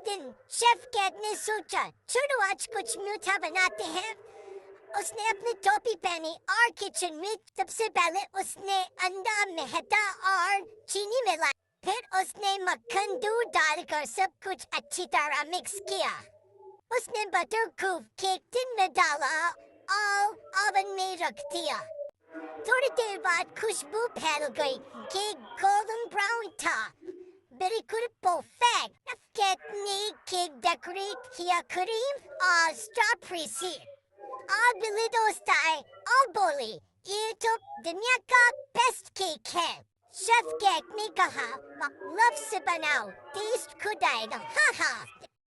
दिन chef cat ने सोचा चलो आज कुछ मीठा बनाते हैं। उसने अपनी टोपी पहनी और किचन में सबसे पहले उसने अंडा मैदा और चीनी मिलाई। फिर उसने मक्खन दूध डालकर सब कुछ अच्छी तरह मिक्स किया। उसने बटर को केक टिन में डाला और ओवन में रख दिया। थोड़ी देर बाद खुशबू फैल गई। केक गोल्डन ब्राउन था, बिल्कुल परफेक्ट। केक ने केक डेकोरेट किया क्रीम और स्ट्रॉबेरी से और बिल्ली दोस्त आए और बोले ये तो दुनिया का बेस्ट केक है। शेफ केक ने कहा लव से बनाओ, टेस्ट खुद आएगा। हाँ हाँ।